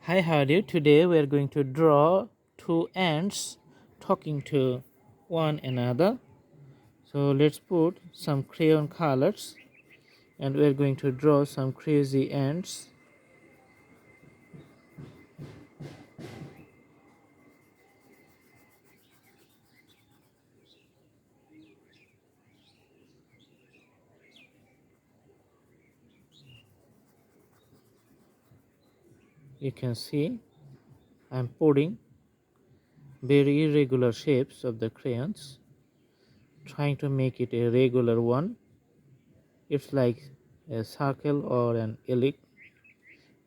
Hi, how are you? Today we are going to draw two ants talking to one another. So let's put some crayon colors and we are going to draw some crazy ants. You can see I'm putting very irregular shapes of the crayons, trying to make it a regular one. It's like a circle or an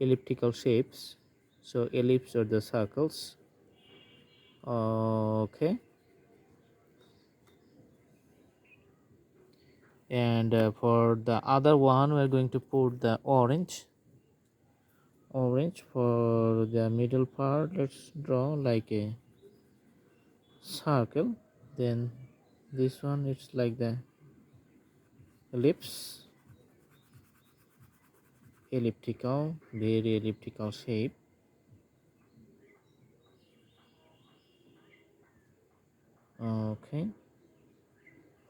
elliptical shapes. So ellipse are the circles. Okay. And for the other one we're going to put the orange for the middle part. Let's draw like a circle, then this one it's like the ellipse, very elliptical shape. Okay,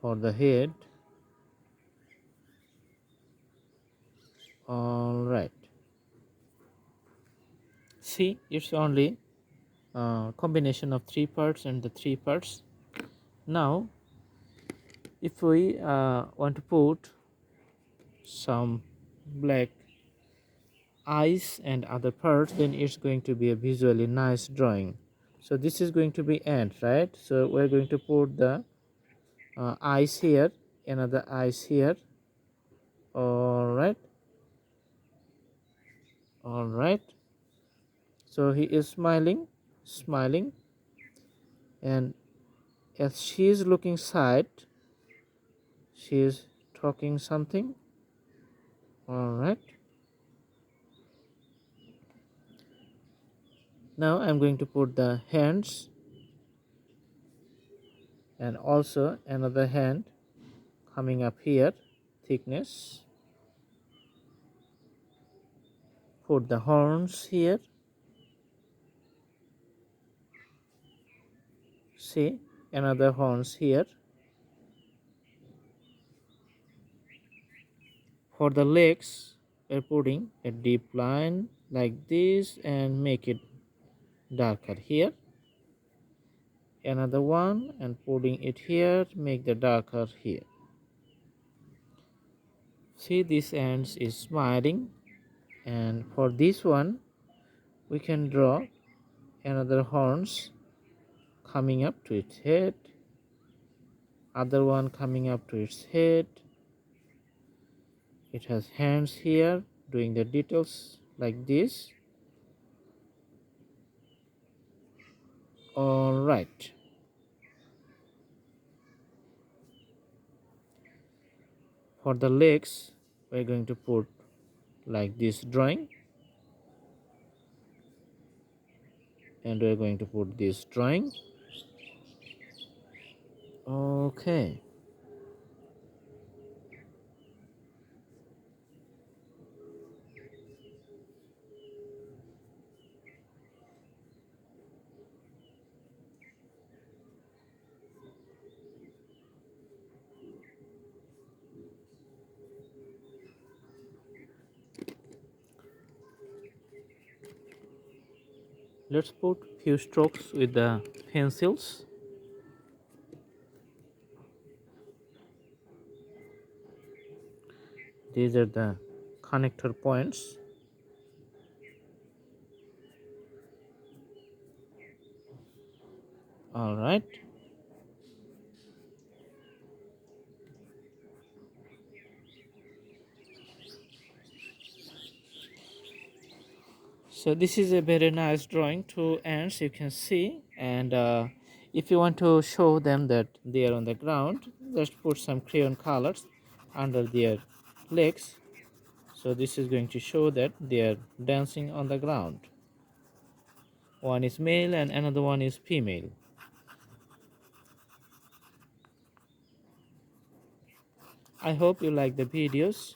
for the head. All right, see, it's only combination of three parts and the three parts. Now if we want to put some black eyes and other parts, then it's going to be a visually nice drawing. So this is going to be ant, right? So we're going to put the eyes here, another eyes here. All right, all right. So he is smiling, and as she is looking side, she is talking something. All right, now I'm going to put the hands and also another hand coming up here, thickness. Put the horns here. See, another horns here. For the legs, we're putting a deep line like this and make it darker here. Another one and putting it here, make the darker here. See, this ends is smiling, and for this one we can draw another horns coming up to its head, other one coming up to its head. It has hands here doing the details like this. All right, for the legs we're going to put like this drawing, and we're going to put this drawing. Okay, let's put few strokes with the pencils. These are the connector points. All right, so this is a very nice drawing, two ants you can see. And if you want to show them that they are on the ground, just put some crayon colors under their legs. So this is going to show that they are dancing on the ground. One is male and another one is female. I hope you like the videos.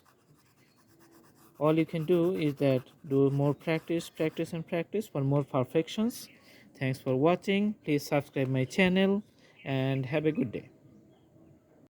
all you can do is that do more practice, and practice for more perfections. Thanks for watching. Please subscribe my channel and have a good day.